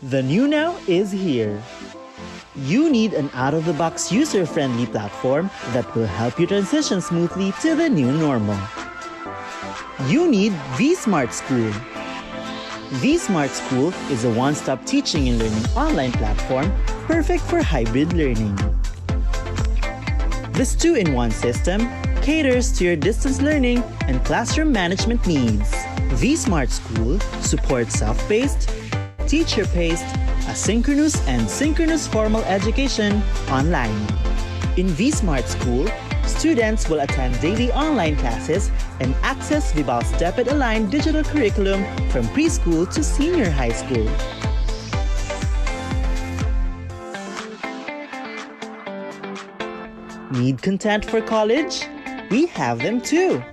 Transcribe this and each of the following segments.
The new now is here. You need an out-of-the-box user-friendly platform that will help you transition smoothly to the new normal. You need vSmart School. vSmart School is a one-stop teaching and learning online platform perfect for hybrid learning. This two-in-one system caters to your distance learning and classroom management needs. vSmart School supports self-paced, teacher-paced, asynchronous and synchronous formal education online. In vSmart School, students will attend daily online classes and access Vibal's DepEd-aligned digital curriculum from preschool to senior high school. Need content for college? We have them too!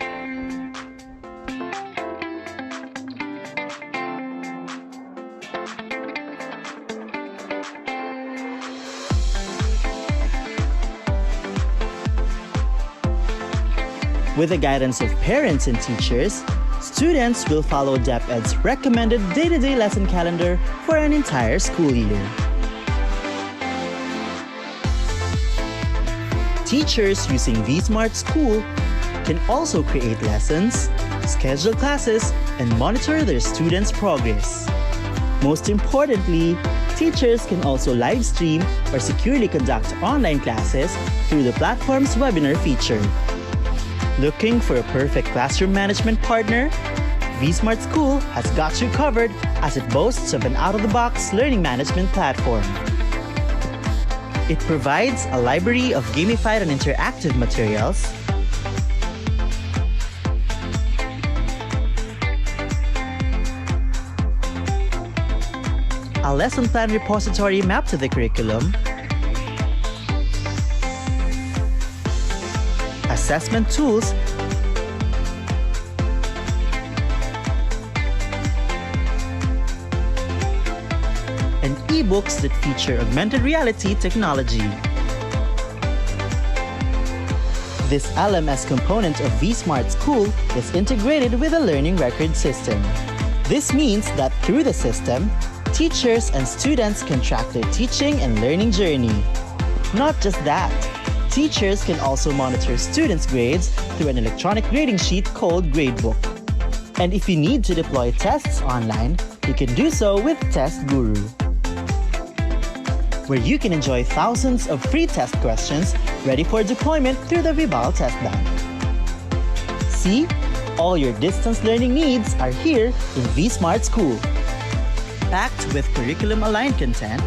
With the guidance of parents and teachers, students will follow DepEd's recommended day-to-day lesson calendar for an entire school year. Teachers using vSmart School can also create lessons, schedule classes, and monitor their students' progress. Most importantly, teachers can also live stream or securely conduct online classes through the platform's webinar feature. Looking for a perfect classroom management partner? vSmart School has got you covered as it boasts of an out-of-the-box learning management platform. It provides a library of gamified and interactive materials, a lesson plan repository mapped to the curriculum, assessment tools, and ebooks that feature augmented reality technology. This LMS component of vSmart School is integrated with a learning record system. This means that through the system, teachers and students can track their teaching and learning journey. Not just that, teachers can also monitor students' grades through an electronic grading sheet called Gradebook. And if you need to deploy tests online, you can do so with Test Guru, where you can enjoy thousands of free test questions ready for deployment through the Vibal Test Bank. See? All your distance learning needs are here in vSmart School. Packed with curriculum-aligned content,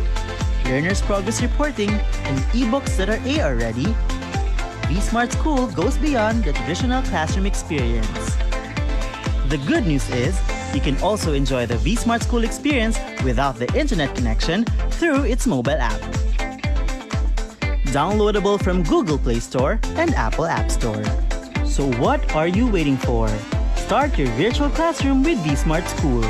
learners' progress reporting, and ebooks that are AR ready, vSmart School goes beyond the traditional classroom experience. The good news is, you can also enjoy the vSmart School experience without the internet connection through its mobile app. Downloadable from Google Play Store and Apple App Store. So what are you waiting for? Start your virtual classroom with vSmart School.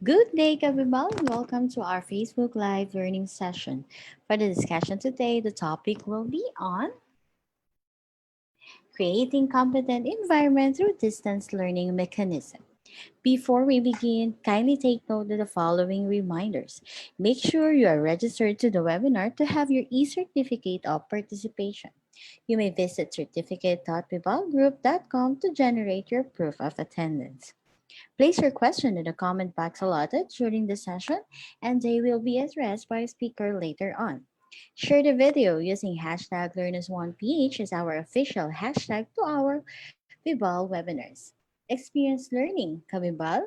Good day, everyone. Welcome to our Facebook Live learning session. For the discussion today, the topic will be on creating competent environment through distance learning mechanism. Before we begin, kindly take note of the following reminders. Make sure you are registered to the webinar to have your e-certificate of participation. You may visit certificate.vivalgroup.com to generate your proof of attendance. Place your question in the comment box allotted during the session, and they will be addressed by a speaker later on. Share the video using hashtag LearnAs1PH as our official hashtag to our Vibal webinars. Experience learning, Kabibal.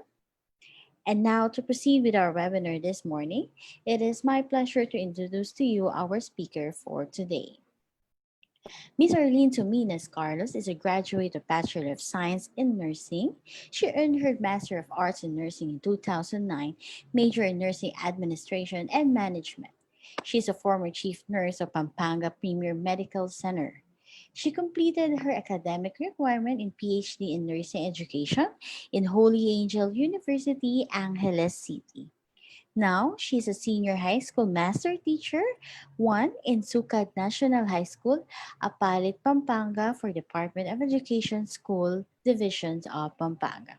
And now to proceed with our webinar this morning, it is my pleasure to introduce to you our speaker for today. Ms. Arlene Tominas Carlos is a graduate of Bachelor of Science in Nursing. She earned her Master of Arts in Nursing in 2009, major in Nursing Administration and Management. She is a former chief nurse of Pampanga Premier Medical Center. She completed her academic requirement in PhD in Nursing Education in Holy Angel University, Angeles City. Now, she's a senior high school master teacher, one in Sukat National High School, Apalit, Pampanga for Department of Education School Divisions of Pampanga.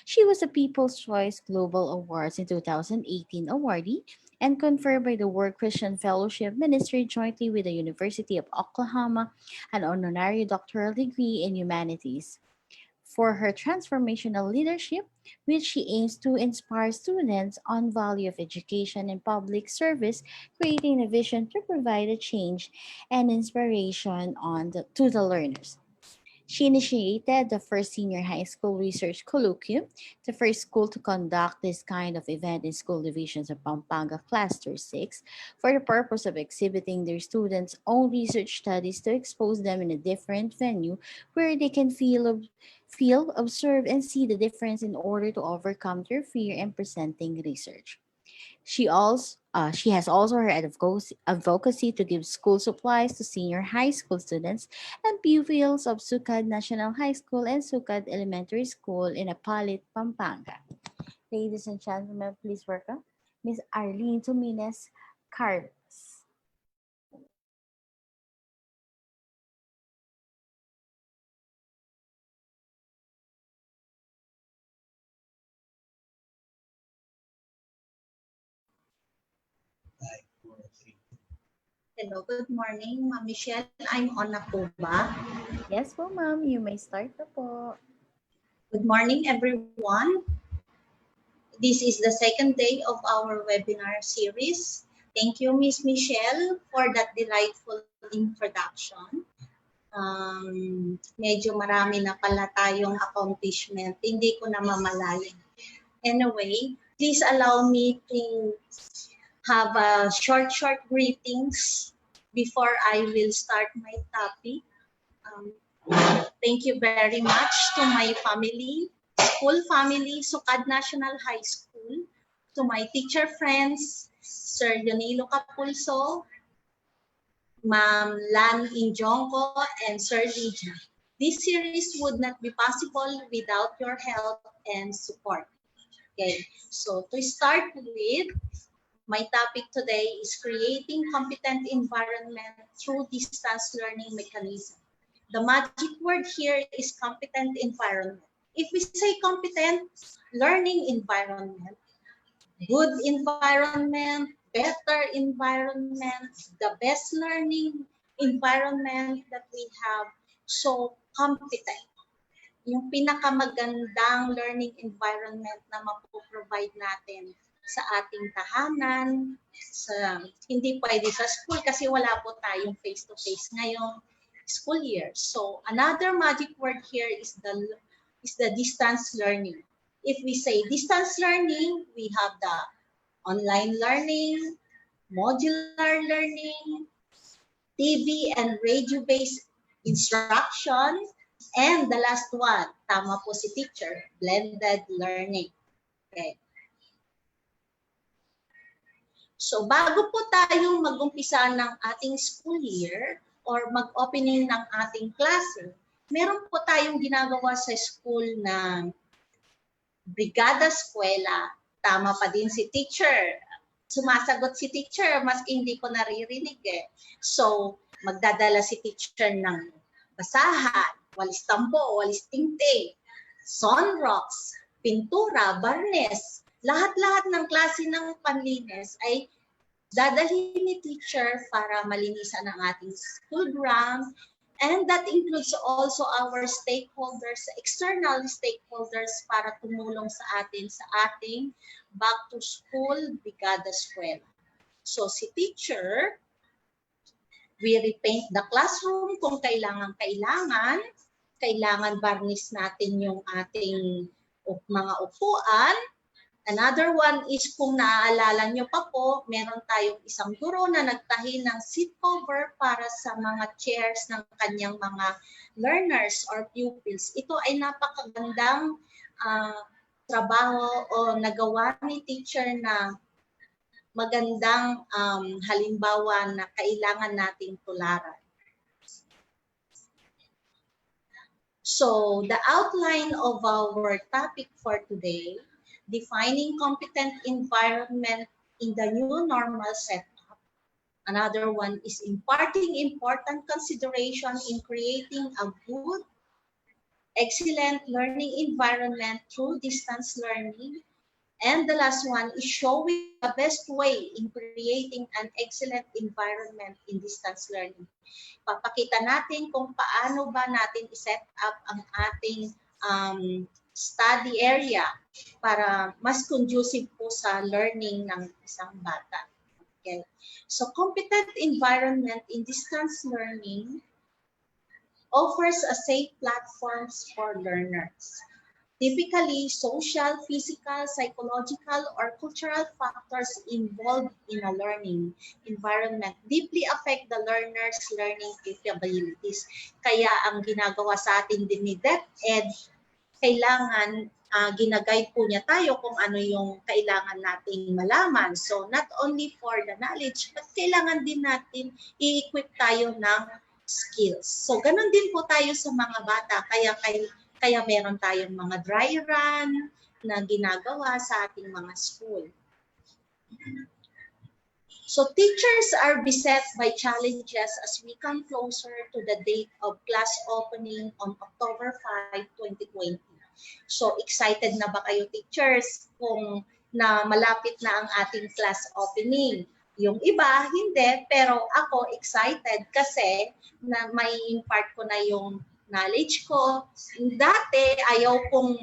She was a People's Choice Global Awards in 2018 awardee and conferred by the World Christian Fellowship Ministry jointly with the University of Oklahoma an honorary doctoral degree in humanities for her transformational leadership, which she aims to inspire students on value of education and public service, creating a vision to provide a change and inspiration to the learners. She initiated the first senior high school research colloquium, the first school to conduct this kind of event in school divisions of Pampanga Cluster 6, for the purpose of exhibiting their students' own research studies to expose them in a different venue where they can feel, observe, and see the difference in order to overcome their fear in presenting research. She has also her advocacy to give school supplies to senior high school students and pupils of Sukad National High School and Sukad Elementary School in Apalit, Pampanga. Ladies and gentlemen, please welcome Miss Arlene Tumines Carlos. Hello, good morning, Ma'am Michelle. I'm on na po ba? Yes po, ma'am. You may start na po. Good morning, everyone. This is the second day of our webinar series. Thank you, Miss Michelle, for that delightful introduction. Medyo marami na pala tayong accomplishment. Hindi ko na mamalayan. Anyway, please allow me to have a short greetings before I will start my topic. Thank you very much to my family, school family, Sukad National High School, to my teacher friends, Sir Yonilo Capulso, Ma'am Lan Injongo, and Sir Lydia. This series would not be possible without your help and support. Okay, so to start with, my topic today is creating competent environment through distance learning mechanism. The magic word here is competent environment. If we say competent learning environment, good environment, better environment, the best learning environment that we have, so competent. Yung pinakamagandang learning environment na mapoprovide natin sa ating tahanan, hindi pwede sa school kasi wala po tayong face-to-face ngayong school year. So another magic word here is the distance learning. If we say distance learning, we have the online learning, modular learning, TV and radio-based instruction, and the last one, tama po si teacher, blended learning. Okay. So bago po tayo mag-umpisa ng ating school year or mag-opening ng ating klase, meron po tayong ginagawa sa school na Brigada Eskwela Tama pa din si teacher. Sumasagot si teacher, maski hindi ko naririnig eh. So, magdadala si teacher ng basahan, walis tambo, walis tingting, sunrocks, pintura, barnes, lahat-lahat ng klase ng panlinis ay dadalhin ni teacher para malinisan ang ating school ground. And that includes also our stakeholders, external stakeholders para tumulong sa atin sa ating back to school Brigada Eskwela. So si teacher, we repaint the classroom kung kailangan varnish natin yung ating mga upuan. Another one is kung naaalala nyo pa po, meron tayong isang guro na nagtahi ng seat cover para sa mga chairs ng kanyang mga learners or pupils. Ito ay napakagandang trabaho o nagawa ni teacher na magandang halimbawa na kailangan nating tularan. So, the outline of our topic for today, defining competent environment in the new normal setup. Another one is imparting important consideration in creating a good, excellent learning environment through distance learning. And the last one is showing the best way in creating an excellent environment in distance learning. Papakita natin kung paano ba natin i-set up ang ating study area para mas conducive po sa learning ng isang bata. Okay. So competent environment in distance learning offers a safe platforms for learners. Typically, social, physical, psychological, or cultural factors involved in a learning environment deeply affect the learner's learning capabilities. Kaya ang ginagawa sa atin din ni DepEd, kailangan ginaguide po niya tayo kung ano yung kailangan nating malaman. So not only for the knowledge, but kailangan din natin i-equip tayo ng skills. So ganun din po tayo sa mga bata. Kaya meron tayong mga dry run na ginagawa sa ating mga school. So teachers are beset by challenges as we come closer to the date of class opening on October 5, 2020. So excited na ba kayo teachers kung na malapit na ang ating class opening? Yung iba, hindi, pero ako excited kasi na may impart ko na yung knowledge ko. Dati, ayaw kong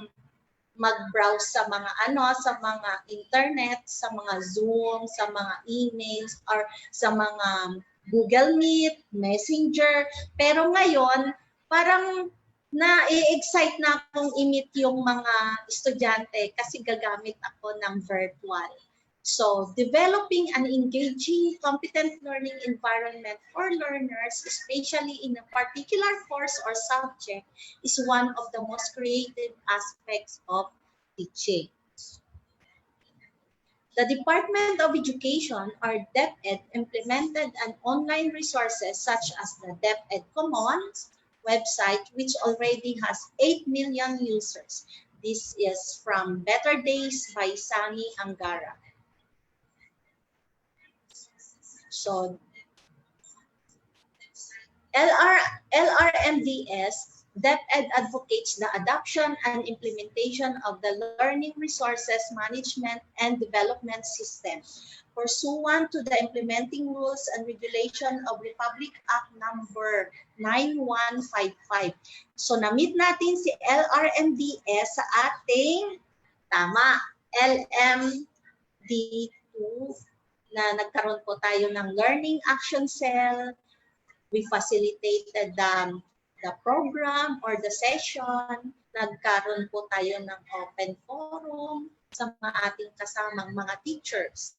mag-browse sa mga sa mga internet, sa mga Zoom, sa mga emails, or sa mga Google Meet, Messenger. Pero ngayon, parang na-excite na akong i-meet yung mga estudyante kasi gagamit ako ng virtual. So, developing an engaging, competent learning environment for learners, especially in a particular course or subject, is one of the most creative aspects of teaching. The Department of Education, or DepEd, implemented an online resources such as the DepEd Commons website, which already has 8 million users. This is from Better Days by Sani Angara. So, LRMDS, DepEd advocates the adoption and implementation of the Learning Resources Management and Development System, pursuant to the implementing rules and regulation of Republic Act number 9155. So, na-meet natin si LRMDS sa ating, LMD2, na nagkaroon po tayo ng Learning Action Cell. We facilitated the program or the session. Nagkaroon po tayo ng open forum sa mga ating kasamang mga teachers.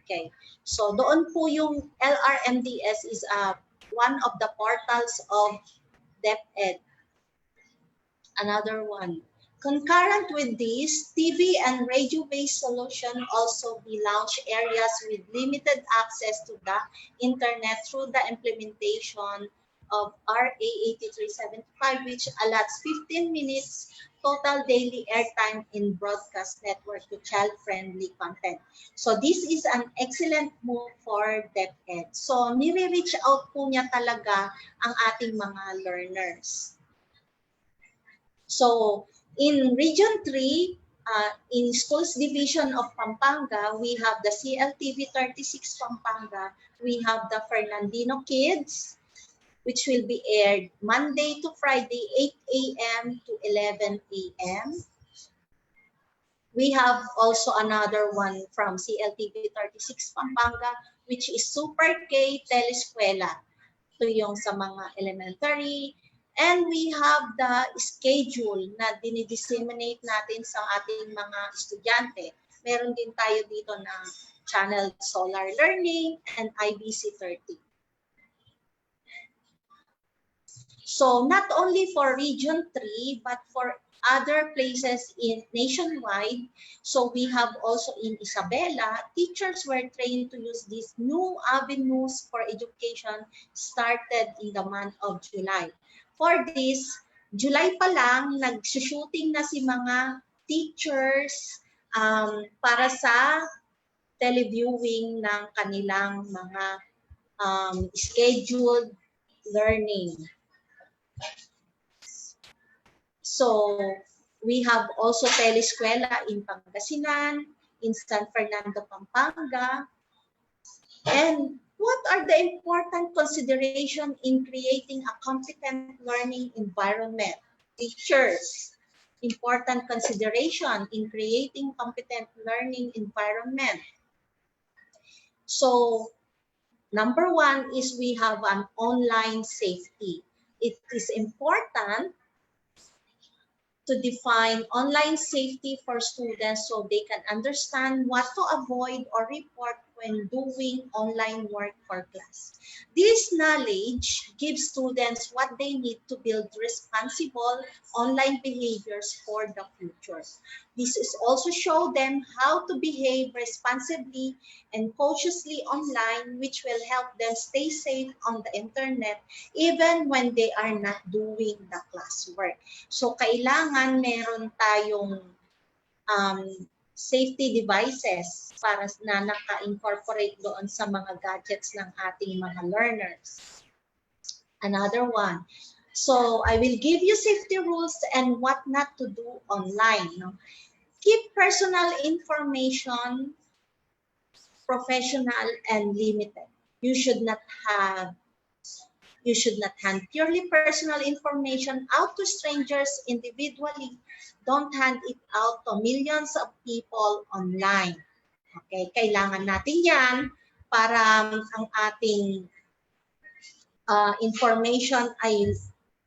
Okay. So doon po yung LRMDS is one of the portals of DepEd. Another one. Concurrent with this, TV and radio-based solution also be launched areas with limited access to the internet through the implementation of RA 8375, which allots 15 minutes total daily airtime in broadcast network to child-friendly content. So this is an excellent move for DepEd. So nire-reach out po niya talaga ang ating mga learners. So in Region 3, in Schools Division of Pampanga, we have the CLTV 36 Pampanga, we have the Fernandino Kids, which will be aired Monday to Friday, 8 a.m. to 11 a.m. We have also another one from CLTV 36 Pampanga, which is Super K Telescuela. Ito yung sa mga elementary. And we have the schedule na dinidisseminate natin sa ating mga estudyante. Meron din tayo dito na Channel Solar Learning and IBC 30. So not only for Region 3, but for other places in nationwide. So we have also in Isabela, teachers were trained to use these new avenues for education started in the month of July. For this, July pa lang, nag-shooting na si mga teachers para sa televiewing ng kanilang mga scheduled learning. So, we have also Telescuela in Pangasinan, in San Fernando, Pampanga. And what are the important considerations in creating a competent learning environment? Teachers, important consideration in creating competent learning environment. So, number one is we have an online safety. It is important to define online safety for students so they can understand what to avoid or report when doing online work for class. This knowledge gives students what they need to build responsible online behaviors for the future. This is also show them how to behave responsibly and cautiously online, which will help them stay safe on the internet even when they are not doing the classwork. So kailangan meron tayong safety devices para na naka-incorporate doon sa mga gadgets ng ating mga learners. Another one. So I will give you safety rules and what not to do online. No? Keep personal information professional and limited. You should not hand purely personal information out to strangers individually. Don't hand it out to millions of people online. Okay, kailangan natin yan para ang ating information ay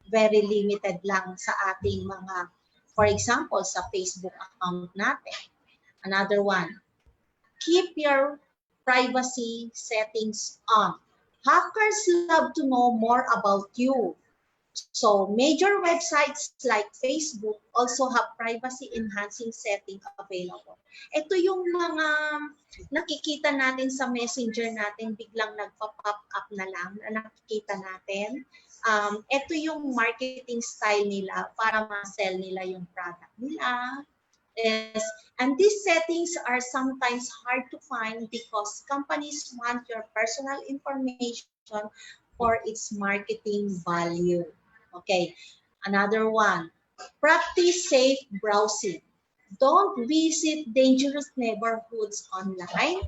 very limited lang sa ating mga, for example, sa Facebook account natin. Another one, keep your privacy settings on. Hackers love to know more about you. So major websites like Facebook also have privacy enhancing setting available. Ito yung mga nakikita natin sa messenger natin, biglang nagpa-pop up na lang na nakikita natin. Ito yung marketing style nila para ma-sell nila yung product nila. Yes. And these settings are sometimes hard to find because companies want your personal information for its marketing value. Okay, another one. Practice safe browsing. Don't visit dangerous neighborhoods online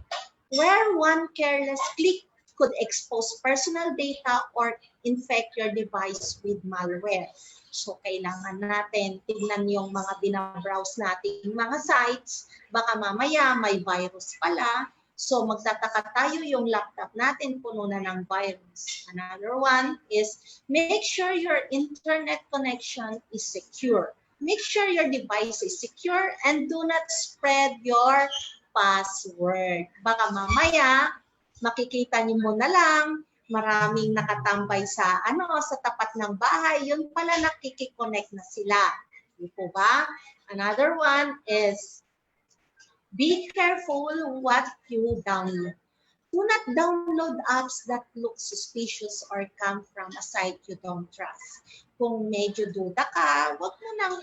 where one careless click could expose personal data or infect your device with malware. So, kailangan natin tignan yung mga binabrowse nating mga sites. Baka mamaya may virus pala. So, magtataka tayo yung laptop natin puno na ng virus. Another one is make sure your internet connection is secure. Make sure your device is secure and do not spread your password. Baka mamaya, makikita niyo mo na lang, maraming nakatambay sa sa tapat ng bahay, yun pala nakikiconnect na sila. Di po ba? Another one is be careful what you download. Do not download apps that look suspicious or come from a site you don't trust. Kung medyo duda ka, wag mo nang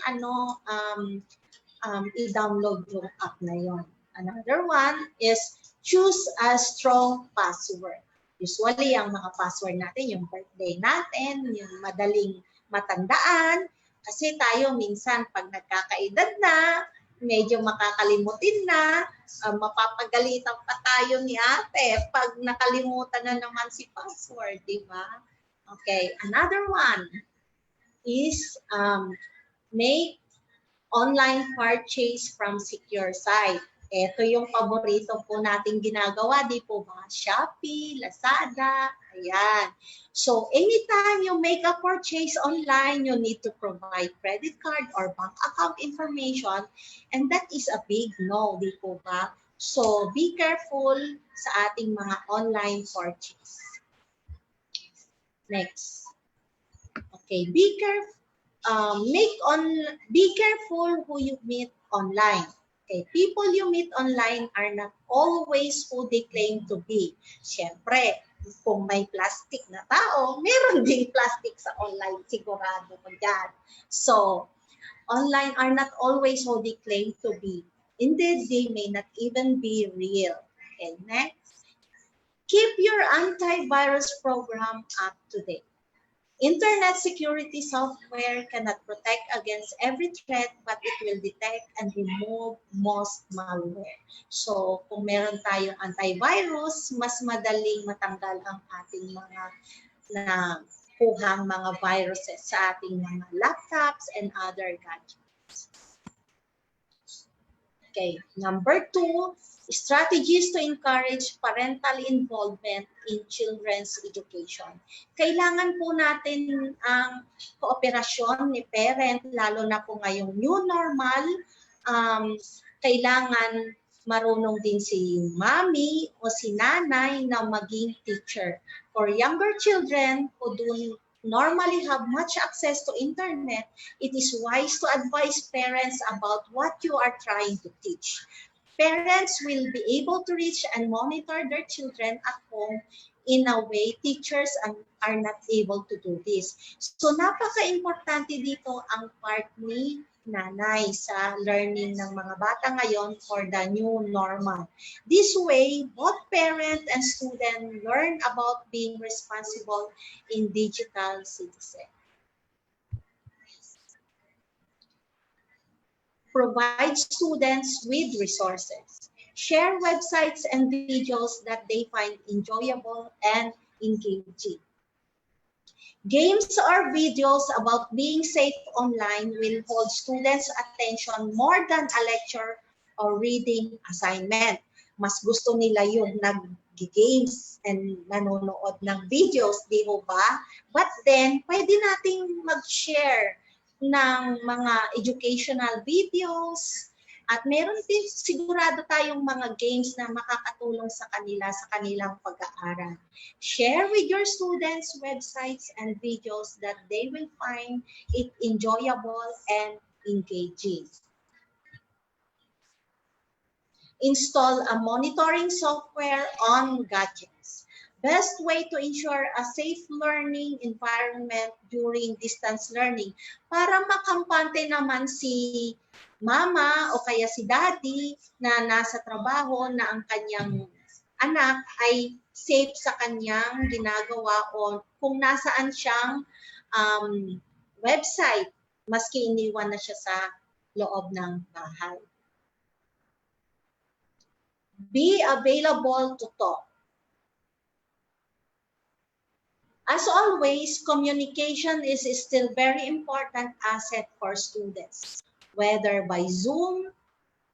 i-download yung app na yon. Another one is choose a strong password. Usually, ang mga password natin, yung birthday natin, yung madaling matandaan. Kasi tayo minsan, pag nagkakaedad na, medyo makakalimutin na, mapapagalitan pa tayo ni ate pag nakalimutan na naman si password, di ba? Okay, another one is make online purchase from secure site. Ito yung paborito po nating ginagawa, di po ba? Shopee, Lazada, ayan. So, anytime you make a purchase online, you need to provide credit card or bank account information, and that is a big no, di po ba? So, be careful sa ating mga online purchase. Next. Okay, be careful who you meet online. Okay, people you meet online are not always who they claim to be. Siyempre, kung may plastic na tao, meron ding plastic sa online, sigurado ko dyan. So, online are not always who they claim to be. Indeed, they may not even be real. Okay, next. Keep your antivirus program up to date. Internet security software cannot protect against every threat, but it will detect and remove most malware. So, kung meron tayong antivirus, mas madaling matanggal ang ating mga nakuhang mga viruses sa ating mga laptops and other gadgets. Okay, number 2, strategies to encourage parental involvement in children's education. Kailangan po natin ang kooperasyon ni parent, lalo na po ngayong new normal. Kailangan marunong din si mommy o si nanay na maging teacher. For younger children who do normally have much access to internet, it is wise to advise parents about what you are trying to teach. Parents will be able to reach and monitor their children at home in a way teachers are not able to do this. So napaka-importante dito ang part ni nanay sa learning ng mga bata ngayon for the new normal. This way, both parent and student learn about being responsible in digital citizen. Provide students with resources. Share websites and videos that they find enjoyable and engaging. Games or videos about being safe online will hold students' attention more than a lecture or reading assignment. Mas gusto nila yung nag-games and nanonood ng videos, di ba? But then, pwede nating mag-share ng mga educational videos, at meron din sigurado tayong mga games na makakatulong sa kanila sa kanilang pag-aaral. Share with your students websites and videos that they will find it enjoyable and engaging. Install a monitoring software on gadgets. Best way to ensure a safe learning environment during distance learning para makampante naman si mama o kaya si daddy na nasa trabaho na ang kanyang anak ay safe sa kanyang ginagawa o kung nasaan siyang website maski iniwan na siya sa loob ng bahay. Be available to talk. As always, communication is still very important asset for students. Whether by Zoom,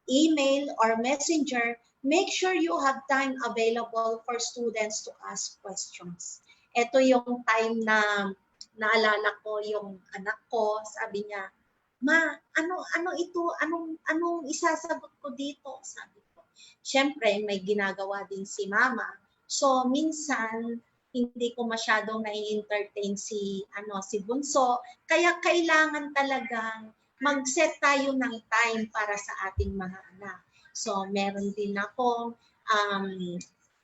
email, or Messenger, make sure you have time available for students to ask questions. Ito yung time na naalala ko yung anak ko, sabi niya, "Ma, ano ito? Anong isasagot ko dito?" Sabi ko. Siyempre, may ginagawa din si mama. So, minsan, hindi ko masyadong nai-entertain si bunso. Kaya kailangan talagang mag-set tayo ng time para sa ating mga anak. So, meron din akong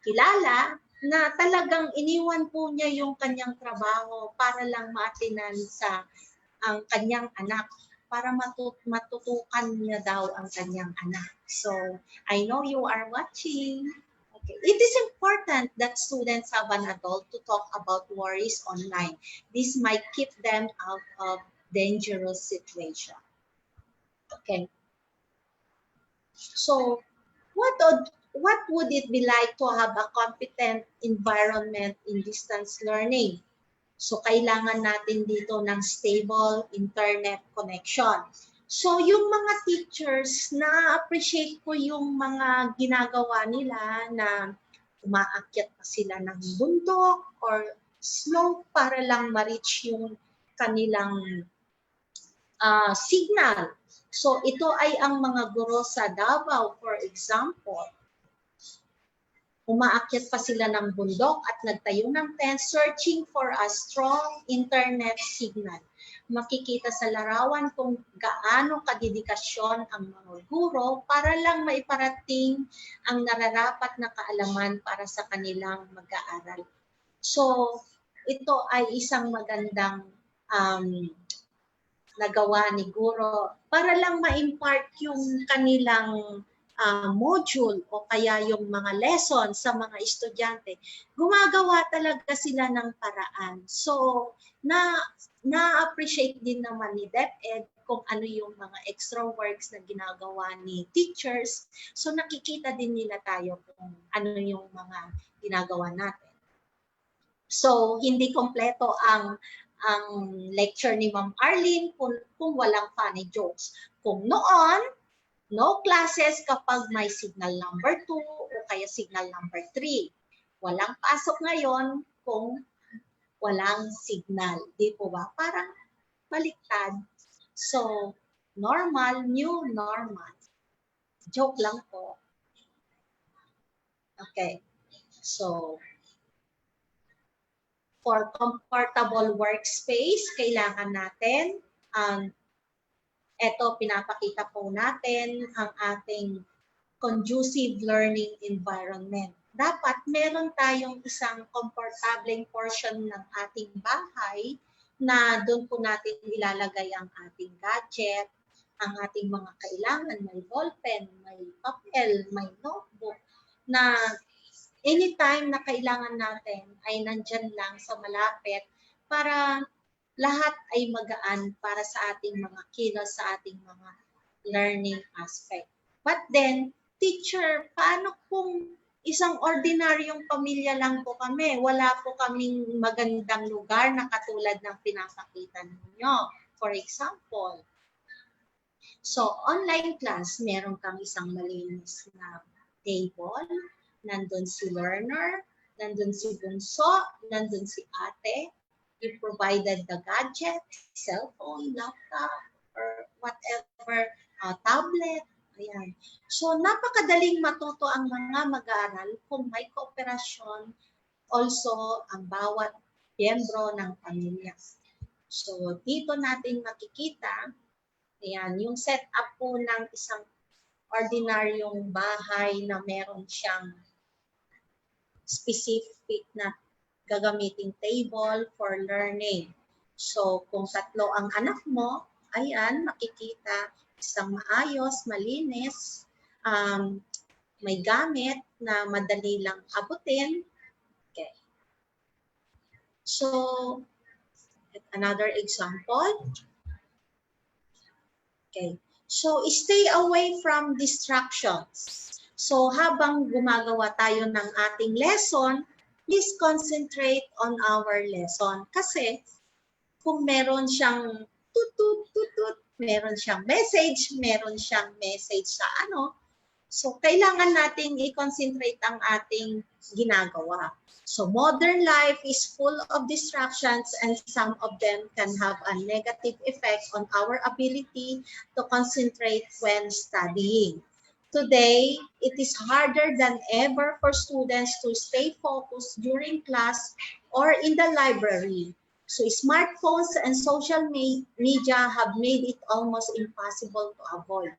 kilala na talagang iniwan po niya yung kanyang trabaho para lang maatinan sa ang kanyang anak, para matutukan niya daw ang kanyang anak. So, I know you are watching. Okay. It is important that students have an adult to talk about worries online. This might keep them out of dangerous situation. Okay. So, what would it be like to have a competent environment in distance learning? So, kailangan natin dito ng stable internet connection. So, yung mga teachers, na-appreciate ko yung mga ginagawa nila na umaakyat pa sila ng bundok or slope para lang ma-reach yung kanilang signal. So, ito ay ang mga guro sa Davao, for example. Umaakyat pa sila ng bundok at nagtayo ng tent searching for a strong internet signal. Makikita sa larawan kung gaano kadedikasyon ang mga guro para lang maiparating ang nararapat na kaalaman para sa kanilang mag-aaral. So, ito ay isang magandang nagawa ni guro para lang ma-impart yung kanilang module o kaya yung mga lesson sa mga estudyante. Gumagawa talaga sila ng paraan. So, na-appreciate din naman ni DepEd kung ano yung mga extra works na ginagawa ni teachers. So, nakikita din nila tayo kung ano yung mga ginagawa natin. So, hindi kompleto ang lecture ni Ma'am Arlene kung walang funny jokes. Kung noon, no classes kapag may signal number 2 o kaya signal number 3. Walang pasok ngayon kung walang signal. Di po ba? Parang baliktad. So, normal, new normal. Joke lang po. Okay. So, for comfortable workspace, kailangan natin ito, pinapakita po natin ang ating conducive learning environment. Dapat meron tayong isang komportableng portion ng ating bahay na doon po natin ilalagay ang ating gadget, ang ating mga kailangan, may ballpen, may papel, may notebook, na anytime na kailangan natin ay nandyan lang sa malapit para lahat ay magaan para sa ating mga kilos, sa ating mga learning aspect. But then, teacher, paano kung isang ordinaryong pamilya lang po kami? Wala po kaming magandang lugar na katulad ng pinapakita ninyo. For example, so online class, meron kang isang malinis na table, nandun si learner, nandun si bunso, nandun si ate. You provided the gadget, cellphone, laptop, or whatever, tablet. Ayan. So, napakadaling matuto ang mga mag-aaral kung may kooperasyon also ang bawat miyembro ng pamilya. So, dito natin makikita, ayan, yung setup po ng isang ordinaryong bahay na meron siyang specific na gagamiting table for learning. So, kung 3 ang anak mo, ayan, makikita isang maayos, malinis, may gamit na madali lang abutin. Okay. So, another example. Okay. So, stay away from distractions. So, habang gumagawa tayo ng ating lesson, please concentrate on our lesson. Kasi kung meron siyang tutut, meron siyang message sa ano, so kailangan nating i-concentrate ang ating ginagawa. So modern life is full of distractions and some of them can have a negative effect on our ability to concentrate when studying. Today, it is harder than ever for students to stay focused during class or in the library. So smartphones and social media have made it almost impossible to avoid.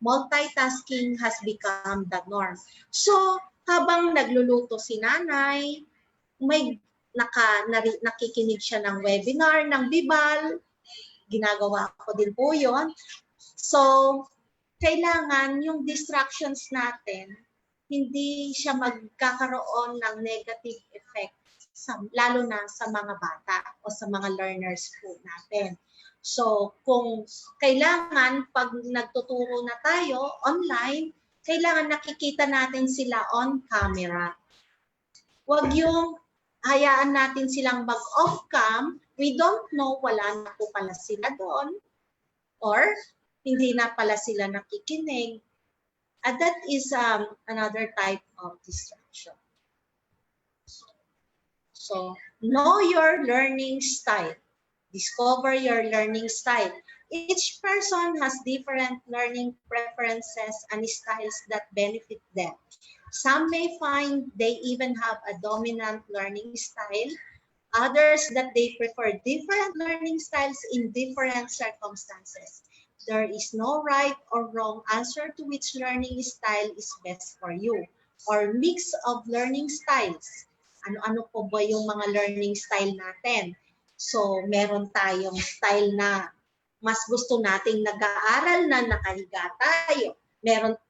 Multitasking has become the norm. So habang nagluluto si nanay, may nakikinig siya ng webinar ng Bibal. Ginagawa ko din po yun. So, kailangan yung distractions natin, hindi siya magkakaroon ng negative effect, lalo na sa mga bata o sa mga learners po natin. So, kung kailangan, pag nagtuturo na tayo online, kailangan nakikita natin sila on camera. Huwag yung hayaan natin silang mag-off cam, we don't know, wala na po pala sila doon, or hindi na pala sila nakikinig. And that is another type of distraction. So, know your learning style. Discover your learning style. Each person has different learning preferences and styles that benefit them. Some may find they even have a dominant learning style, others that they prefer different learning styles in different circumstances. There is no right or wrong answer to which learning style is best for you, or mix of learning styles. Ano-ano po ba yung mga learning style natin? So, meron tayong style na mas gusto nating nag-aaral na nakahiga tayo.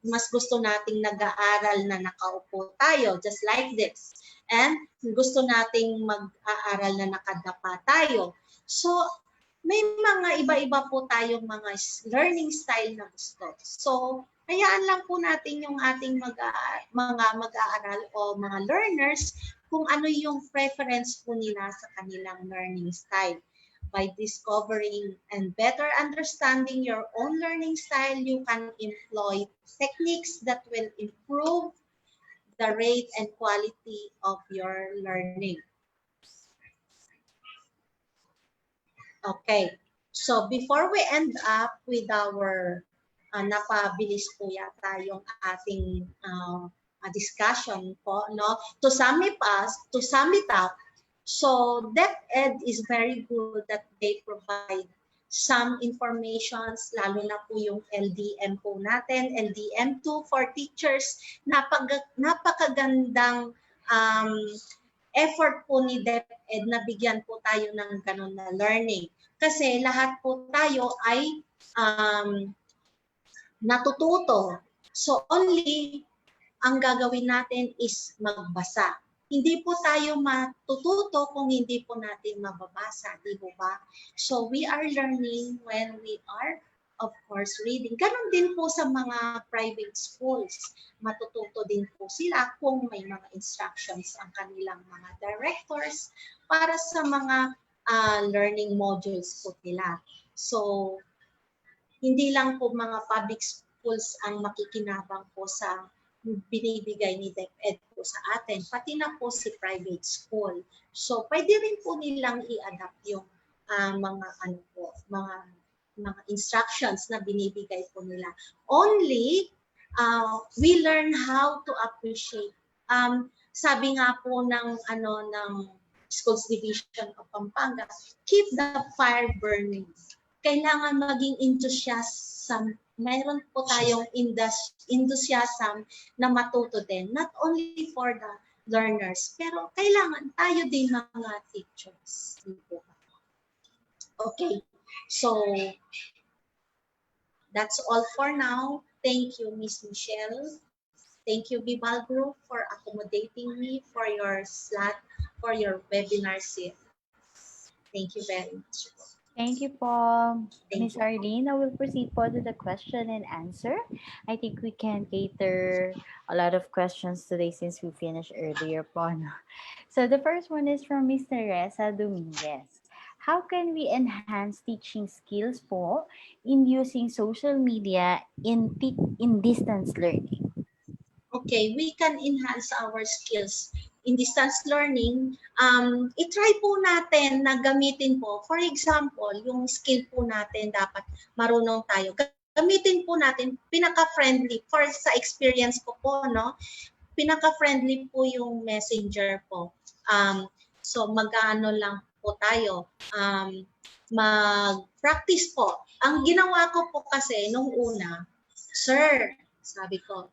Mas gusto nating nag-aaral na nakaupo tayo, just like this. And gusto nating mag-aaral na nakadapa tayo. So, may mga iba-iba po tayong mga learning style na gusto. So, hayaan lang po natin yung ating mga mag-aaral o mga learners kung ano yung preference po nila sa kanilang learning style. By discovering and better understanding your own learning style, you can employ techniques that will improve the rate and quality of your learning. Okay, so before we end up with our napabilis po yata yung ating discussion po, no? To sum it up, so DepEd is very good that they provide some informations, lalo na po yung LDM po natin, LDM2 for teachers. Napakagandang effort po ni DepEd na bigyan po tayo ng ganun na learning. Kasi lahat po tayo ay natututo. So only ang gagawin natin is magbasa. Hindi po tayo matututo kung hindi po natin mababasa, di ba? So we are learning when we are, of course, reading. Ganon din po sa mga private schools. Matututo din po sila kung may mga instructions ang kanilang mga directors para sa mga learning modules po nila. So, hindi lang po mga public schools ang makikinabang po sa binibigay ni DepEd po sa atin, pati na po si private school. So, pwede rin po nilang i-adapt yung mga instructions na binibigay po nila. Only, we learn how to appreciate. Sabi nga po ng Schools Division of Pampanga, keep the fire burning. Kailangan maging enthusiasm. Mayroon po tayong enthusiasm na matuto din, not only for the learners, pero kailangan tayo din mga teachers. Okay, so that's all for now. Thank you, Miss Michelle. Thank you, Bibal Group, for accommodating me for your slot, for your webinar series. Thank you very much. Thank you po, Ms. Arlene. I will proceed po to the question and answer. I think we can cater a lot of questions today since we finished earlier po. No? So the first one is from Ms. Teresa Dominguez. How can we enhance teaching skills po in using social media in distance learning? Okay, we can enhance our skills in distance learning. I-try po natin na gamitin po. For example, yung skill po natin dapat marunong tayo. Gamitin po natin, pinaka-friendly. For sa experience ko po, no? Pinaka-friendly po yung messenger po. So mag-ano lang po tayo. Mag-practice po. Ang ginawa ko po kasi nung una, sir, sabi ko,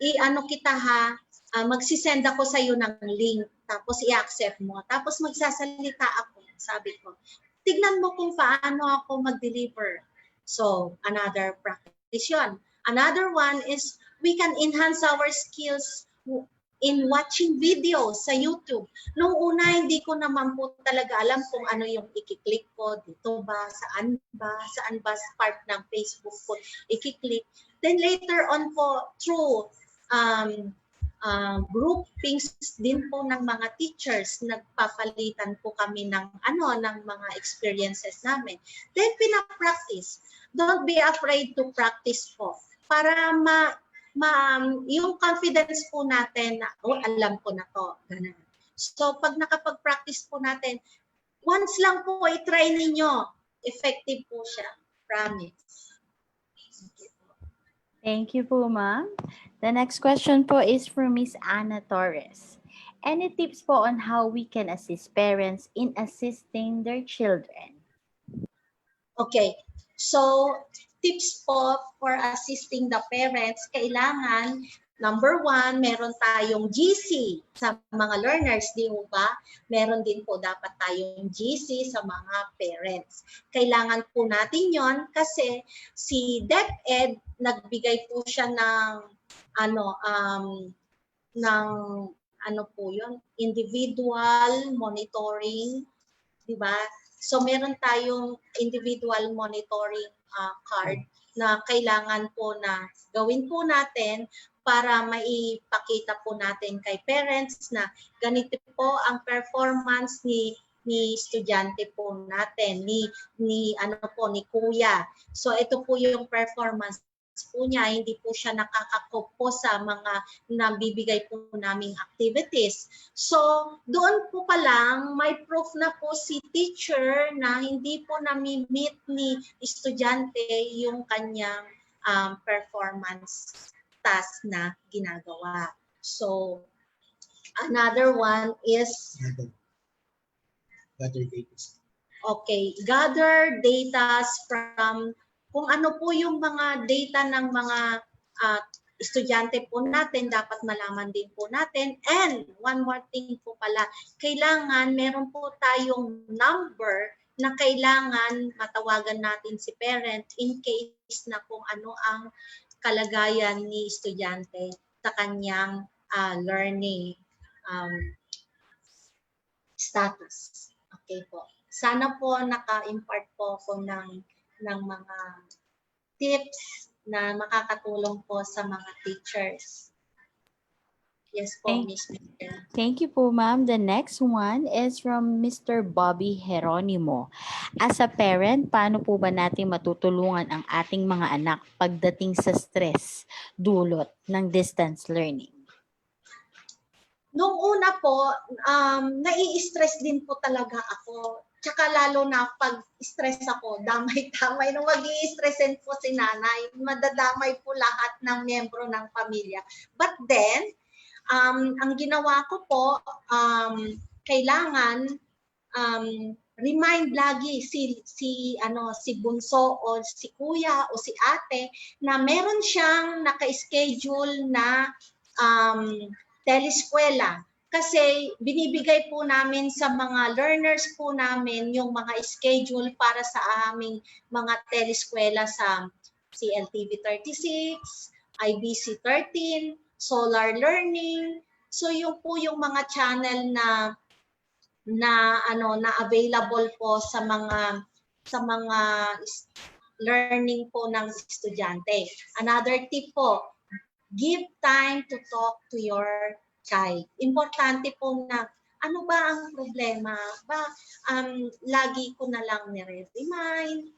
i-ano kita ha, magsisend ako sa iyo ng link, tapos i-accept mo, tapos magsasalita ako, sabi ko. Tignan mo kung paano ako mag-deliver. So, another practice yun. Another one is we can enhance our skills in watching videos sa YouTube. Nung una, hindi ko naman po talaga alam kung ano yung i-click ko, dito ba, saan ba part ng Facebook ko i-click. Then later on po, through groupings din po ng mga teachers, nagpapalitan po kami ng ng mga experiences namin. Then pina-practice. Don't be afraid to practice po para yung confidence po natin na alam ko na to. Ganun. So pag nakapag-practice po natin, once lang po i-try ninyo, effective po siya. Promise. Thank you po, ma'am. The next question po is from Miss Ana Torres. Any tips po on how we can assist parents in assisting their children? Okay. So, tips po for assisting the parents, kailangan, number 1, meron tayong GC sa mga learners, di ba? Meron din po dapat tayong GC sa mga parents. Kailangan po natin yon kasi si DepEd, nagbigay po siya ng individual monitoring, di ba? So meron tayong individual monitoring card na kailangan po na gawin po natin para maipakita po natin kay parents na ganito po ang performance ni estudyante po natin, ni kuya. So ito po yung performance po niya, hindi po siya nakakakopo sa mga nabibigay po naming activities. So, doon po pa lang, may proof na po si teacher na hindi po nami-meet ni estudyante yung kanyang performance task na ginagawa. So, another one is gather data. Okay, gather data from kung ano po yung mga data ng mga estudyante po natin, dapat malaman din po natin. And one more thing po pala, kailangan meron po tayong number na kailangan matawagan natin si parent in case na kung ano ang kalagayan ni estudyante sa kanyang learning status. Okay po. Sana po naka-impart po ako ng mga tips na makakatulong po sa mga teachers. Yes po, Ms. Michelle. Thank you po, ma'am. The next one is from Mr. Bobby Geronimo. As a parent, paano po ba natin matutulungan ang ating mga anak pagdating sa stress dulot ng distance learning? Nung una po, nai-stress din po talaga ako. Tsaka lalo na pag stress ako, damay-damay. Nung mag-i-stressin po si nanay, madadamay po lahat ng miyembro ng pamilya. But then, ang ginawa ko po, kailangan remind lagi si bunso o si kuya o si ate na meron siyang naka-schedule na teleskwela. Kasi binibigay po namin sa mga learners po namin yung mga schedule para sa aming mga teleskwela sa CLTV 36, IBC 13, Solar Learning. So yung po yung mga channel na available po sa mga learning po ng estudyante. Another tip po, give time to talk to your child. Importante po na ano ba ang problema? Lagi ko na lang nire-remind.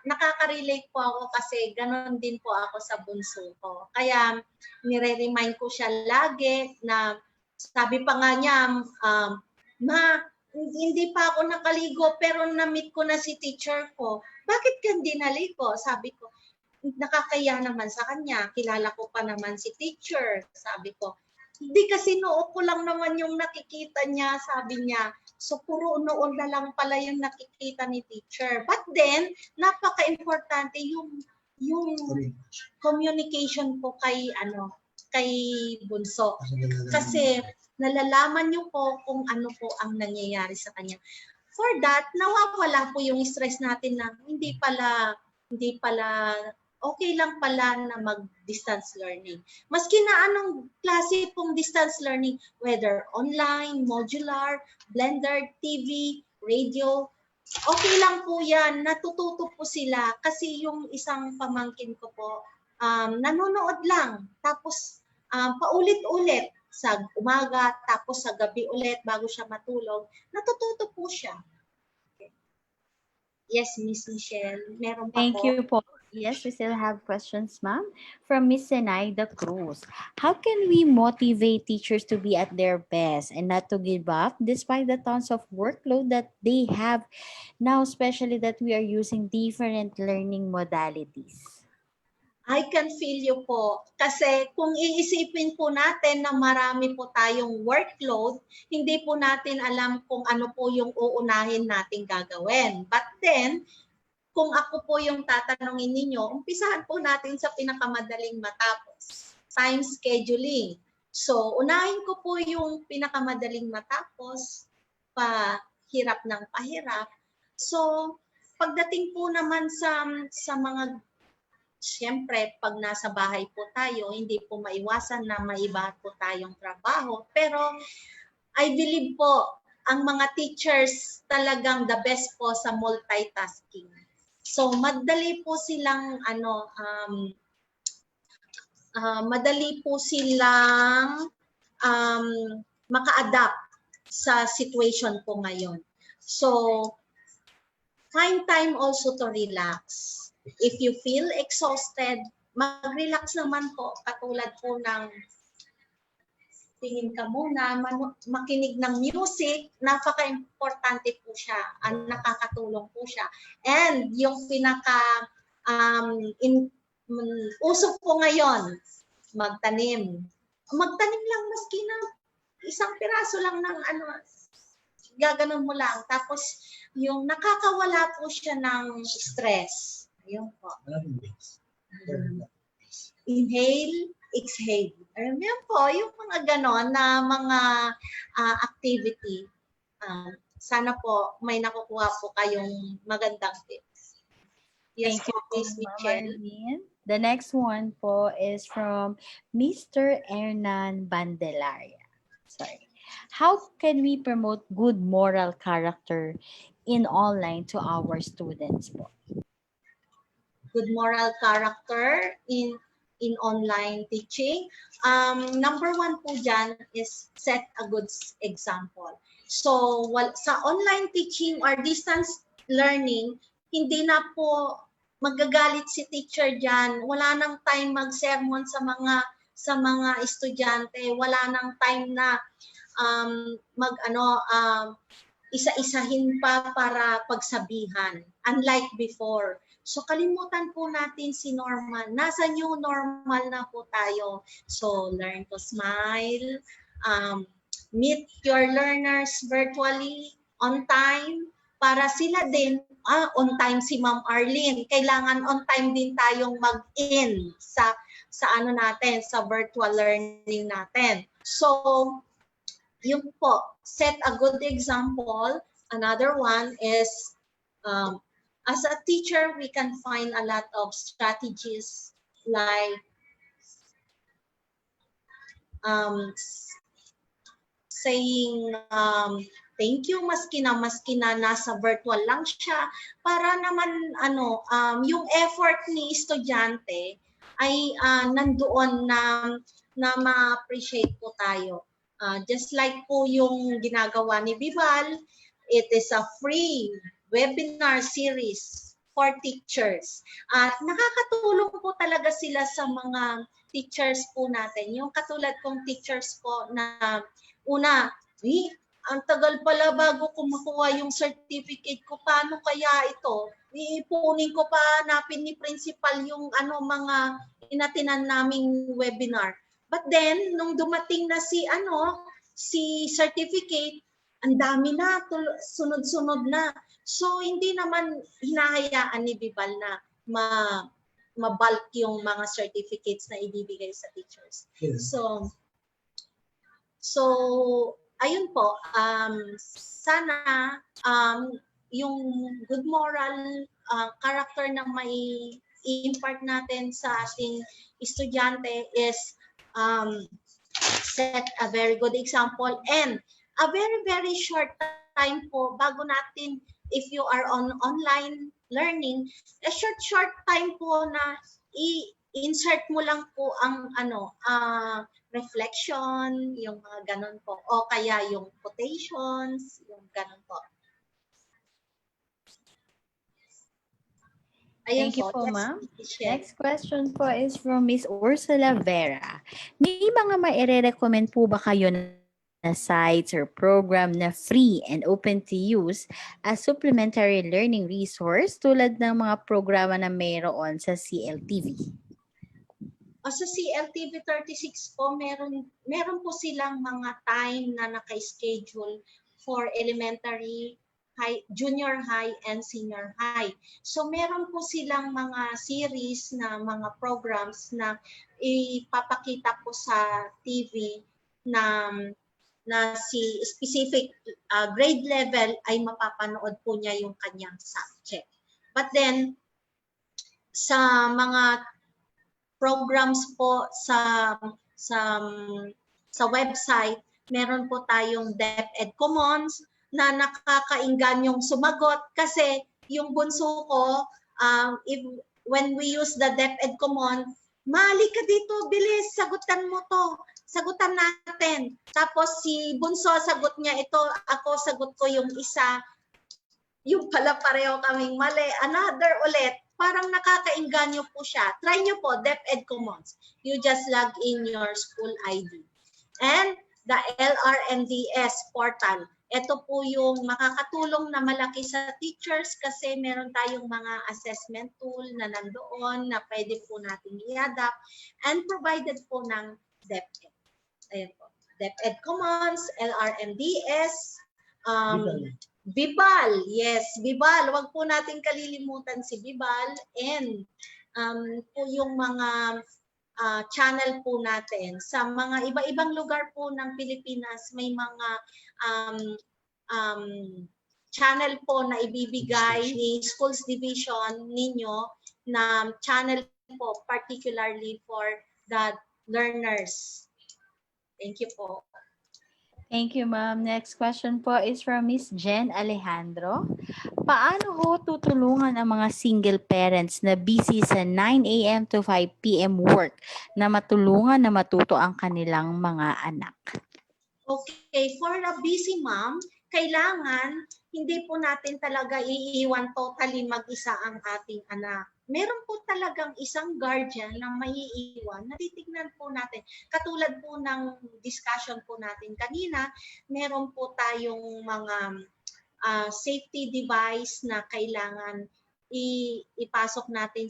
Nakaka-relate po ako kasi ganon din po ako sa bunso ko. Kaya nire-remind ko siya lagi na sabi pa nga niya, ma, hindi pa ako nakaligo pero na-meet ko na si teacher ko. Bakit ka hindi naligo? Sabi ko, nakakaya naman sa kanya. Kilala ko pa naman si teacher. Sabi ko, hindi kasi noo ko lang naman yung nakikita niya, sabi niya. So, puro noon na lang pala yung nakikita ni teacher. But then, napaka-importante yung communication po kay Bunso. Kasi nalalaman niyo po kung ano po ang nangyayari sa kanya. For that, nawawala po yung stress natin na hindi pala okay lang pala na mag-distance learning. Maski na anong klase pong distance learning, whether online, modular, blended, TV, radio, okay lang po yan. Natututo po sila kasi yung isang pamangkin ko po, nanonood lang. Tapos paulit-ulit sa umaga, tapos sa gabi ulit bago siya matulog. Natututo po siya. Yes, Miss Michelle. Meron pa Thank po. you po. Yes, we still have questions, ma'am, from Miss Zenaida Cruz. How can we motivate teachers to be at their best and not to give up despite the tons of workload that they have now, especially that we are using different learning modalities? I can feel you po. Kasi kung iisipin po natin na marami po tayong workload, hindi po natin alam kung ano po yung uunahin nating gagawin. But then, kung ako po yung tatanungin ninyo, umpisahan po natin sa pinakamadaling matapos. Time scheduling. So, unahin ko po yung pinakamadaling matapos, pahirap ng pahirap. So, pagdating po naman sa mga, siyempre, pag nasa bahay po tayo, hindi po maiwasan na maiba po tayong trabaho. Pero, I believe po, ang mga teachers talagang the best po sa multitasking. So, madali po silang maka-adapt sa situation po ngayon. So, find time also to relax. If you feel exhausted, mag-relax naman po, katulad po ng tingin ka muna, makinig ng music, napaka-importante po siya, nakakatulong po siya. And yung uso po ngayon, magtanim. Magtanim lang, maski na isang piraso lang ng gaganon mo lang. Tapos yung nakakawala po siya ng stress. Ayun po. Inhale, exhale. Ayan po, yung mga ganon na mga activity. Sana po may nakukuha po kayong magandang tips. Yes, Thank you, Miss Michelle. The next one po is from Mr. Hernan Bandelaria. Sorry. How can we promote good moral character in online to our students po? Good moral character in online teaching. Number one po dyan is set a good example. So, sa online teaching or distance learning, hindi na po magagalit si teacher dyan. Wala nang time mag-sermon sa mga estudyante. Wala nang time na isa-isahin pa para pagsabihan. Unlike before. So, kalimutan po natin si normal. Nasa new normal na po tayo. So, learn to smile. Meet your learners virtually on time. Para sila din, on time si Ma'am Arlene. Kailangan on time din tayong mag-in sa virtual learning natin. So, yun po, set a good example. Another one is, as a teacher, we can find a lot of strategies like saying thank you maski na nasa virtual lang siya para naman yung effort ni estudyante ay nandoon na ma-appreciate po tayo. Just like po yung ginagawa ni Bibal, it is a free webinar series for teachers. At nakakatulong po talaga sila sa mga teachers po natin. Yung katulad kong teachers po na una, ang tagal pala bago ko makuha yung certificate ko. Paano kaya ito? Iipunin ko pa, hanapin ni principal yung mga inatinan naming webinar. But then, nung dumating na si certificate, ang dami na, sunod-sunod na. So, hindi naman hinahayaan ni Bibal na mabulk yung mga certificates na ibibigay sa teachers. Yes. So ayun po, sana yung good moral character na may i-impart natin sa ating estudyante is set a very good example, and a very, very short time po bago natin, if you are on online learning, a short time po na i-insert mo lang po ang reflection, yung mga ganun po, o kaya yung quotations, yung ganun po. Ayun Thank you po, yes, ma'am. i-share. Next question po is from Miss Ursula Vera. May mga maire-recommend po ba kayo na sites or program na free and open to use as supplementary learning resource tulad ng mga programa na mayroon sa CLTV? Sa CLTV 36 po, meron po silang mga time na naka-schedule for elementary, high, junior high, and senior high. So meron po silang mga series na mga programs na ipapakita po sa TV na si specific grade level ay mapapanood po niya yung kanyang subject. But then, sa mga programs po sa website, meron po tayong DepEd Commons na nakakaingganyong sumagot kasi yung bunso ko, when we use the DepEd Commons, mali ka dito, bilis, sagutan mo to. Sagutan natin. Tapos si bunso sagot niya ito, ako sagot ko yung isa. Yung pala pareho kaming mali. Another ulit. Parang nakakainganyo po siya. Try nyo po, DepEd Commons. You just log in your school ID. And the LRMDS portal. Ito po yung makakatulong na malaki sa teachers kasi meron tayong mga assessment tool na nandoon na pwede po natin i-adapt and provided po ng DepEd. Ayan po. DepEd Commons, LRMDS, Bibal. Yes, Bibal. Huwag po natin kalilimutan si Bibal and po yung mga channel po natin. Sa mga iba-ibang lugar po ng Pilipinas, may mga channel po na ibibigay ni Schools Division ninyo na channel po particularly for the learners. Thank you po. Thank you, ma'am. Next question po is from Miss Jen Alejandro. Paano ho tutulungan ang mga single parents na busy sa 9 a.m. to 5 p.m. work na matulungan na matuto ang kanilang mga anak? Okay, for a busy mom, kailangan hindi po natin talaga iiwan totally mag-isa ang ating anak. Meron po talagang isang guardian na maiiwan na titignan po natin. Katulad po ng discussion po natin kanina, meron po tayong mga safety device na kailangan ipasok natin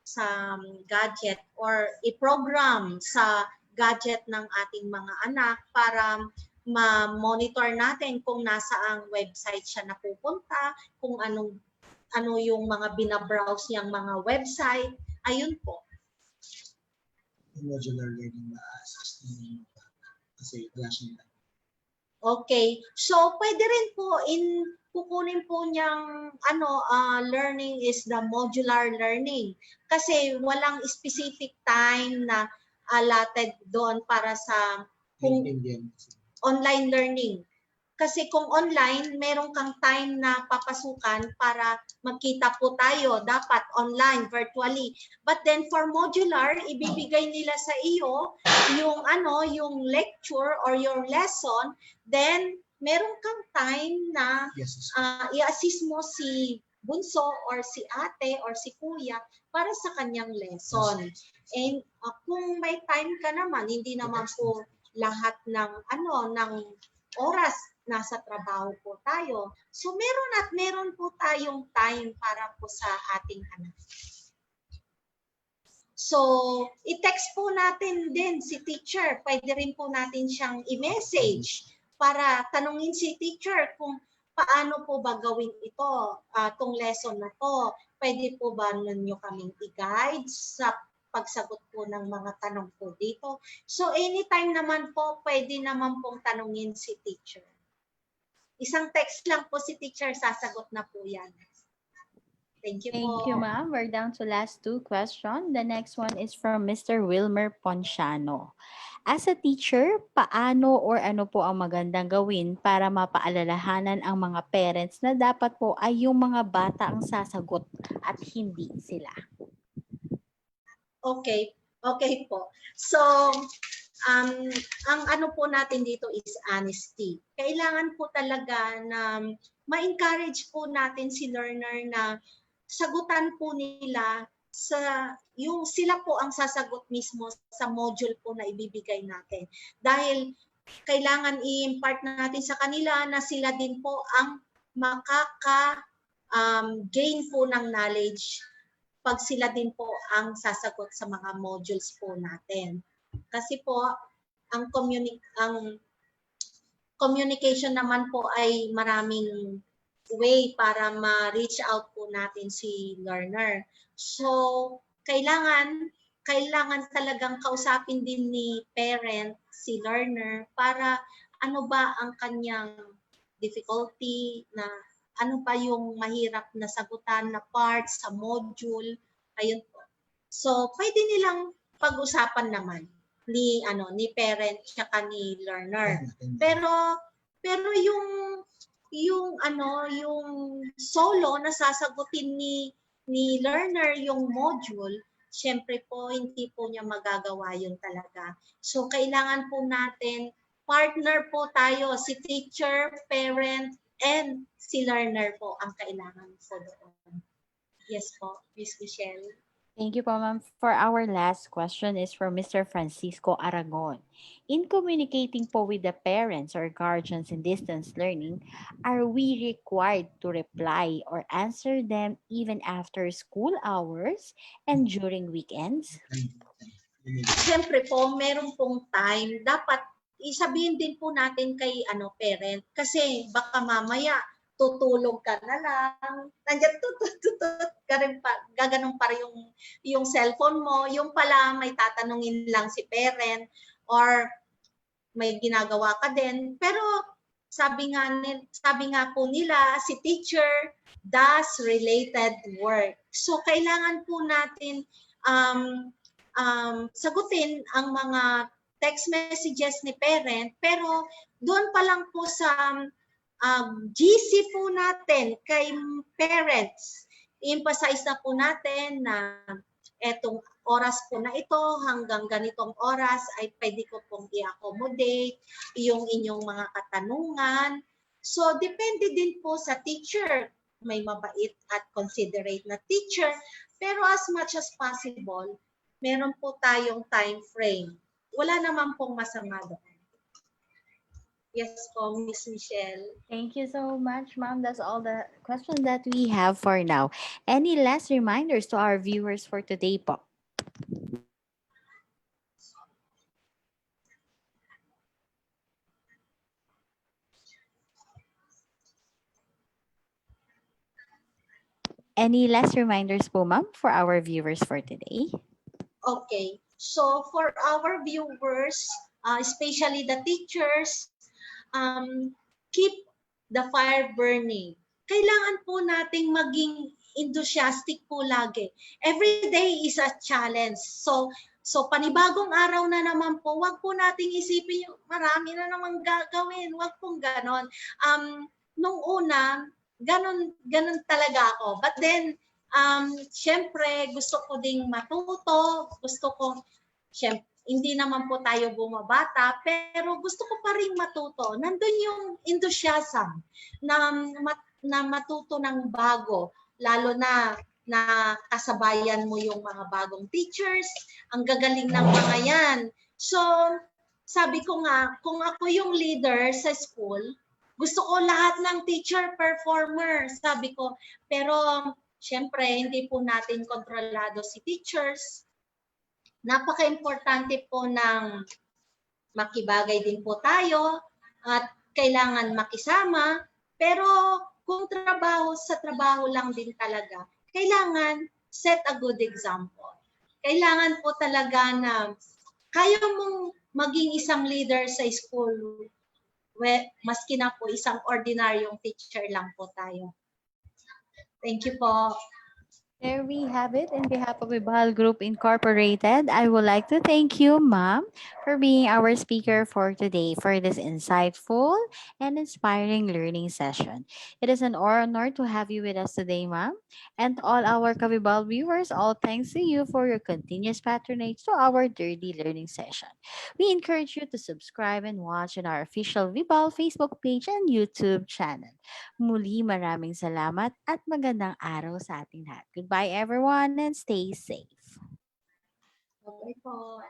sa gadget or i-program sa gadget ng ating mga anak para ma-monitor natin kung nasaang website siya napupunta, kung ano yung mga binabrowse niyang mga website. Ayun po. Modular learning na assisting kasi wala siyang Okay. So, pwede rin po kukunin po niyang learning is the modular learning. Kasi walang specific time na allotted doon para sa online learning. Kasi kung online, meron kang time na papasukan para magkita po tayo. Dapat online, virtually. But then for modular, ibibigay nila sa iyo yung lecture or your lesson. Then meron kang time na i-assist mo si bunso or si ate or si kuya para sa kanyang lesson. And kung may time ka naman, hindi naman po lahat ng oras nasa trabaho po tayo. So meron po tayong time para po sa ating anak. So i-text po natin din si teacher. Pwede rin po natin siyang i-message para tanungin si teacher kung paano po ba gawin ito, itong lesson na to? Pwede po ba ninyo kaming i-guide sa pagsagot po ng mga tanong po dito? So anytime naman po, pwede naman pong tanungin si teacher. Isang text lang po si teacher, sasagot na po yan. Thank you po. Thank you, ma'am. We're down to last 2 questions. The next one is from Mr. Wilmer Ponciano. As a teacher, paano or ano po ang magandang gawin para mapaalalahanan ang mga parents na dapat po ay yung mga bata ang sasagot at hindi sila? Okay. Okay po. So, ang ano po natin dito is honesty. Kailangan po talaga na ma-encourage po natin si learner na sagutan po nila yung sila po ang sasagot mismo sa module po na ibibigay natin. Dahil kailangan i-impart natin sa kanila na sila din po ang makaka-gain po ng knowledge pag sila din po ang sasagot sa mga modules po natin. Kasi po, ang communication naman po ay maraming way para ma-reach out po natin si learner. So, kailangan talagang kausapin din ni parent si learner para ano ba ang kanyang difficulty, na ano pa yung mahirap na sagutan na part sa module. Ayun po. So, pwede nilang pag-usapan naman ni parent tsaka ni learner. Pero yung solo na sasagutin ni learner yung module, syempre po hindi po niya magagawa yun talaga. So kailangan po natin partner po tayo, si teacher, parent, and si learner po ang kailangan po doon. Yes po, Miss Michelle. Thank you po, ma'am. For our last question is from Mr. Francisco Aragon. In communicating po with the parents or guardians in distance learning, are we required to reply or answer them even after school hours and during weekends? Siyempre po, meron pong time. Dapat isabihin din po natin kay parent. Kasi baka mamaya tutulog ka na lang. Nandiyan gaganong pa yung cellphone mo. Yung pala may tatanungin lang si parent or may ginagawa ka din. Pero sabi nga po nila, si teacher does related work. So kailangan po natin sagutin ang mga text messages ni parent, pero doon pa lang po sa GC po natin kay parents, i-emphasize na po natin na etong oras po na ito, hanggang ganitong oras ay pwede ko pong i-accommodate yung inyong mga katanungan. So, depende din po sa teacher. May mabait at considerate na teacher, pero as much as possible, meron po tayong time frame. Wala naman pong masama doon. Yes po, Miss Michelle. Thank you so much, ma'am. That's all the questions that we have for now. Any last reminders to our viewers for today po? Any last reminders po, ma'am, for our viewers for today? Okay. So, for our viewers, especially the teachers, keep the fire burning. Kailangan po nating maging enthusiastic po lagi. Every day is a challenge. So panibagong araw na naman po, wag po nating isipin yung marami na namang gagawin. Wag pong ganon. Nung una, ganon talaga ako. But then, syempre, gusto ko ding matuto. Syempre, hindi naman po tayo bumabata, pero gusto ko pa rin matuto. Nandun yung enthusiasm na matuto ng bago, lalo na kasabayan mo yung mga bagong teachers. Ang gagaling ng mga yan. So, sabi ko nga, kung ako yung leader sa school, gusto ko lahat ng teacher performer, sabi ko. Pero, syempre, hindi po natin kontrolado si teachers. Napaka-importante po ng makibagay din po tayo at kailangan makisama Pero kung sa trabaho lang din talaga, kailangan set a good example. Kailangan po talaga na kaya mong maging isang leader sa school, maski na po isang ordinaryong teacher lang po tayo. Thank you po. There we have it. In behalf of Ibal Group Incorporated, I would like to thank you, Ma'am, for being our speaker for today for this insightful and inspiring learning session. It is an honor to have you with us today, Ma'am. And all our Kavibal viewers, all thanks to you for your continuous patronage to our Dirty Learning session. We encourage you to subscribe and watch on our official Vibal Facebook page and YouTube channel. Muli maraming salamat at magandang araw sa ating lahat. Goodbye everyone and stay safe. Okay po.